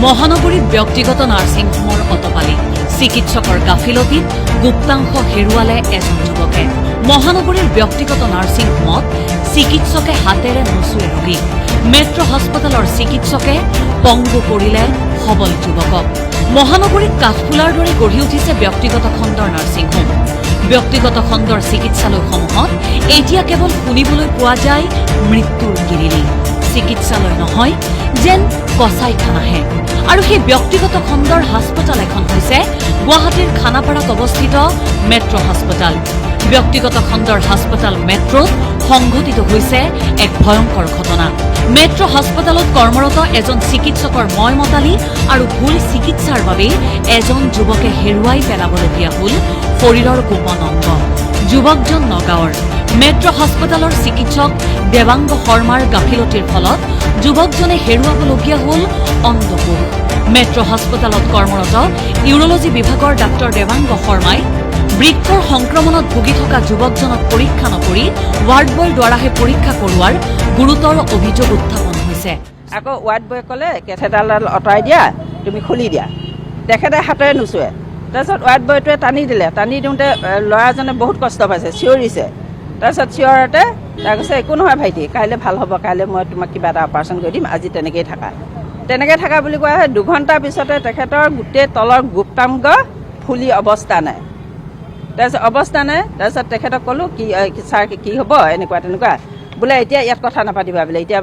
মহানগৰীত ব্যক্তিগত নাৰ্ছিং হোমৰ অতপালি চিকিৎসকৰ গাফিলতিত গুপ্তাংশ হেৰুৱালে এজন যুৱকে মহানগৰীৰ ব্যক্তিগত নাৰ্ছিং হোমত চিকিৎসকে হাতেৰে নচুৱে ৰোগীক মেট্ৰ হাস্পতালৰ চিকিৎসকে পংগু কৰিলে সবল যুৱকক মহানগৰীত কাঠফুলাৰ দৰে গঢ়ি উঠিছে ব্যক্তিগত খণ্ডৰ নাৰ্ছিং হোম ব্যক্তিগত খণ্ডৰ চিকিৎসালয়সমূহত এতিয়া কেৱল শুনিবলৈ পোৱা যায় মৃত্যুৰ কিৰিলি চিকিৎসালয় নহয় যেন কচাইখানাহে আৰু সেই ব্যক্তিগত খণ্ডৰ হাস্পতাল এখন হৈছে গুৱাহাটীৰ খানাপাৰাত অৱস্থিত মেট্ৰ হাস্পতাল ব্যক্তিগত খণ্ডৰ হাস্পতাল মেট্ৰত সংঘটিত হৈছে এক ভয়ংকৰ ঘটনা মেট্ৰ হাস্পতালত কৰ্মৰত এজন চিকিৎসকৰ ময়মতালি আৰু ভুল চিকিৎসাৰ বাবে এজন যুৱকে হেৰুৱাই পেলাবলগীয়া হ'ল শৰীৰৰ গোপন অংগ যুৱকজন নগাঁৱৰ মেট্ৰ হাস্পতালৰ চিকিৎসক দেৱাংগ শৰ্মাৰ গাফিলতিৰ ফলত যুৱকজনে হেৰুৱাবলগীয়া হ'ল অন্ধকোষ মেট্ৰ হাস্পতালত কৰ্মৰত ইউৰোলজি বিভাগৰ ডাক্তৰ দেৱাংগ শৰ্মাই বৃক্কৰ সংক্ৰমণত ভুগি থকা যুৱকজনক পৰীক্ষা নকৰি ৱাৰ্ড বয়ৰ দ্বাৰাহে পৰীক্ষা কৰোৱাৰ গুৰুতৰ অভিযোগ উত্থাপন হৈছে আকৌ ৱাৰ্ড বয়ে ক'লে কেথেডালডাল আঁতৰাই দিয়া তুমি খুলি দিয়া তেখেতে হাতেৰে নুচুৱে তাৰপিছত ৱাৰ্ড বয়টোৱে টানি দিলে টানি দিওঁতে ল'ৰাজনে বহুত কষ্ট পাইছে চিঞৰিছে তাৰপিছত চিঞৰতে তাৰ কৈছে একো নহয় ভাইটি কাইলৈ ভাল হ'ব কাইলৈ মই তোমাক কিবা এটা অপাৰেশ্যন কৰি দিম আজি তেনেকেই থাকা বুলি কোৱা হয় 2 ঘণ্টাৰ পিছতে তেখেতৰ গোটেই তলৰ গুপ্তাংগ ফুলি অৱস্থা নাই তাৰপিছত তেখেতক ক'লো কি ছাৰ কি হ'ব এনেকুৱা তেনেকুৱা বোলে এতিয়া ইয়াত কথা নাপাতিবা বোলে এতিয়া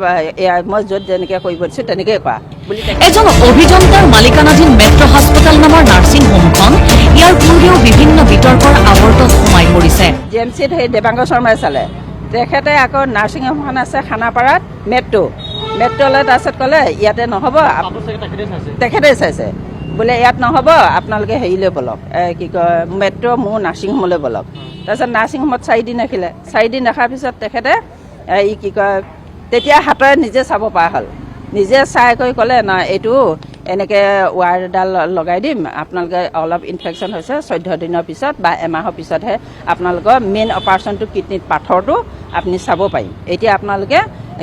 মই য'ত যেনেকৈ কৰিব দিছোঁ তেনেকৈ কোৱা বুলি এজন অভিযন্তাৰ মালিকানাধীন মেট্ৰ হাস্পতাল নামৰ নাৰ্ছিং হোমখন ইয়াৰ পূৰ্বেও বিভিন্ন বিতৰ্কৰ আৱৰ্তত সোমাই পৰিছে GMCত সেই দেৱাংগ শৰ্মাই চালে তেখেতে আকৌ নাৰ্ছিং হোমখন আছে খানাপাৰাত মেট্ৰলৈ তাৰপিছত ক'লে ইয়াতে নহ'ব তেখেতে চাইছে বোলে ইয়াত নহ'ব আপোনালোকে হেৰিলৈ বলক কি কয় মেট্ৰ মোৰ নাৰ্ছিং হোমলৈ বলক তাৰপিছত নাৰ্ছিং হোমত 4 দিন ৰাখিলে 4 দিন ৰখাৰ পিছত তেখেতে কি কয় তেতিয়া হাতেৰে নিজে চাব পৰা হ'ল নিজে চাই কৰি ক'লে না এইটো এনেকৈ ৱায়াৰডাল লগাই দিম আপোনালোকে অলপ ইনফেকশ্যন হৈছে 14 দিনৰ পিছত বা এমাহৰ পিছতহে আপোনালোকৰ মেইন অপাৰেশ্যনটো কিডনীত পাথৰটো আপুনি চাব পাৰিম এতিয়া আপোনালোকে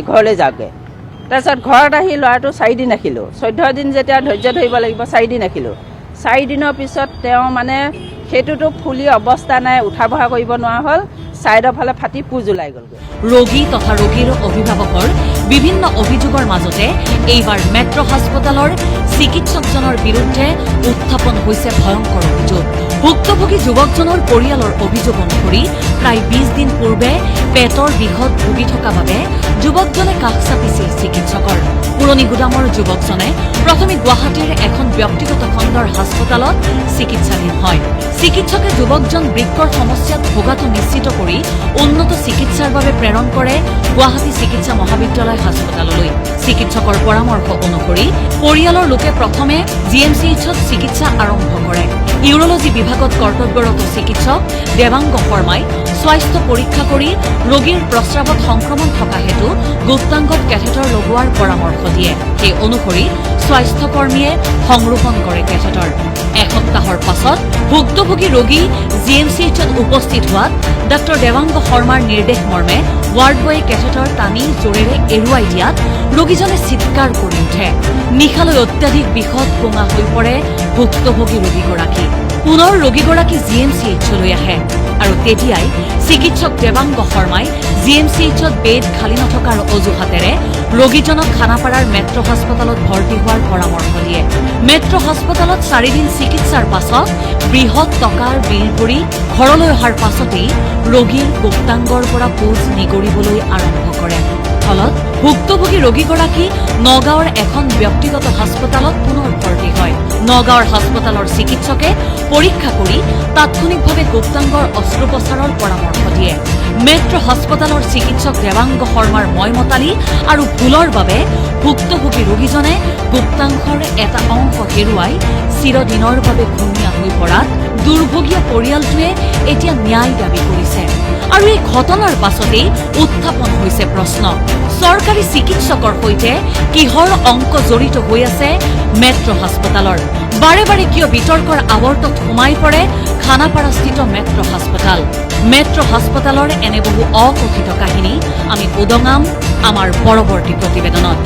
ঘৰলৈ যাওকগৈ তাৰপিছত ঘৰত আহি ল'ৰাটো 4 দিন ৰাখিলোঁ 14 দিন যেতিয়া ধৈৰ্য ধৰিব লাগিব 4 দিন ৰাখিলোঁ 4 দিনৰ পিছত তেওঁ মানে সেইটোতো ফুলি অৱস্থা নাই উঠা বহা কৰিব নোৱাৰা হ'ল ছাইডৰ ফালে ফাটি পুজ ওলাই গ'লগৈ ৰোগী তথা ৰোগীৰ অভিভাৱকৰ বিভিন্ন অভিযোগৰ মাজতে এইবাৰ মেট্ৰ হাস্পতালৰ চিকিৎসকজনৰ বিৰুদ্ধে উত্থাপন হৈছে ভয়ংকৰ অভিযোগ ভুক্তভোগী যুৱকজনৰ পৰিয়ালৰ অভিযোগ অনুসৰি প্ৰায় 20 দিন পূৰ্বে পেটৰ বিষত ভুগি থকা বাবে যুৱকজনে কাষ চাপিছিল চিকিৎসকৰ পুৰণি গুদামৰ যুৱকজনে প্ৰথমে গুৱাহাটীৰ এখন ব্যক্তিগত খণ্ডৰ হাস্পতালত চিকিৎসাধীন হয় চিকিৎসকে যুৱকজন বৃক্কৰ সমস্যাত ভোগাটো নিশ্চিত কৰি উন্নত চিকিৎসাৰ বাবে প্ৰেৰণ কৰে গুৱাহাটী চিকিৎসা মহাবিদ্যালয় হাস্পতাললৈ চিকিৎসকৰ পৰামৰ্শ অনুসৰি পৰিয়ালৰ লোকে প্ৰথমে GMCHত চিকিৎসা আৰম্ভ কৰে ইউৰোলজি বিভাগত কৰ্তব্যৰত চিকিৎসক দেৱাংগ শৰ্মাই স্বাস্থ্য পৰীক্ষা কৰি ৰোগীৰ প্ৰস্ৰাৱত সংক্ৰমণ থকা হেতু গুপ্তাংগত কেথেটৰ লগোৱাৰ পৰামৰ্শ দিয়ে সেই অনুসৰি স্বাস্থ্যকৰ্মীয়ে সংৰোপণ কৰে কেথেটৰ এসপ্তাহৰ পাছত ভুক্তভোগী ৰোগী GMCHত উপস্থিত হোৱাত ডাক্তৰ দেৱাংগ শৰ্মাৰ নিৰ্দেশ মৰ্মে ৱাৰ্ড বয়ে কেথেটৰ টানি জোৰেৰে এৰুৱাই দিয়াত ৰোগীজনে চিৎকাৰ কৰি উঠে নিশালৈ অত্যাধিক বিষত কোঙা হৈ পৰে ভুক্তভোগী ৰোগীগৰাকী পুনৰ ৰোগীগৰাকী GMCHলৈ আহে আৰু তেতিয়াই চিকিৎসক দেৱাংগ শৰ্মাই GMCHত বেড খালী নথকাৰ অজুহাতেৰে ৰোগীজনক খানাপাৰাৰ মেট্ৰ হাস্পতালত ভৰ্তি হোৱাৰ পৰামৰ্শ দিয়ে মেট্ৰ হাস্পতালত 4 দিন চিকিৎসাৰ পাছত বৃহৎ টকাৰ বিল কৰি ঘৰলৈ অহাৰ পাছতেই ৰোগীৰ গুপ্তাংগৰ পৰা পুজ নিগৰিবলৈ আৰম্ভ কৰে ফলত ভুক্তভোগী ৰোগীগৰাকী নগাঁৱৰ এখন ব্যক্তিগত হাস্পতালত পুনৰ ভৰ্তি হয় নগাঁৱৰ হাস্পতালৰ চিকিৎসকে পৰীক্ষা কৰি তাৎক্ষণিকভাৱে গুপ্তাংগৰ অস্ত্ৰোপচাৰৰ পৰামৰ্শ দিয়ে মেট্ৰ হাস্পতালৰ চিকিৎসক দেৱাংগ শৰ্মাৰ ময়মতালি আৰু ভুলৰ বাবে ভুক্তভোগী ৰোগীজনে গুপ্তাংশৰ এটা অংশ হেৰুৱাই চিৰদিনৰ বাবে ঘূণীয়া হৈ পৰাত দুৰ্ভগীয়া পৰিয়ালটোৱে এতিয়া ন্যায় দাবী কৰিছে আৰু এই ঘটনাৰ পাছতেই উত্থাপন হৈছে প্ৰশ্ন চৰকাৰী চিকিৎসকৰ সৈতে কিহৰ অংক জড়িত হৈ আছে মেট্ৰ হাস্পতালৰ বাৰে বাৰে কিয় বিতৰ্কৰ আৱৰ্তত সোমাই পৰে খানাপাৰাস্থিত মেট্ৰ হাস্পতাল মেট্ৰ হাস্পতালৰ এনে বহু অকথিত কাহিনী আমি উদঙাম আমাৰ পৰৱৰ্তী প্ৰতিবেদনত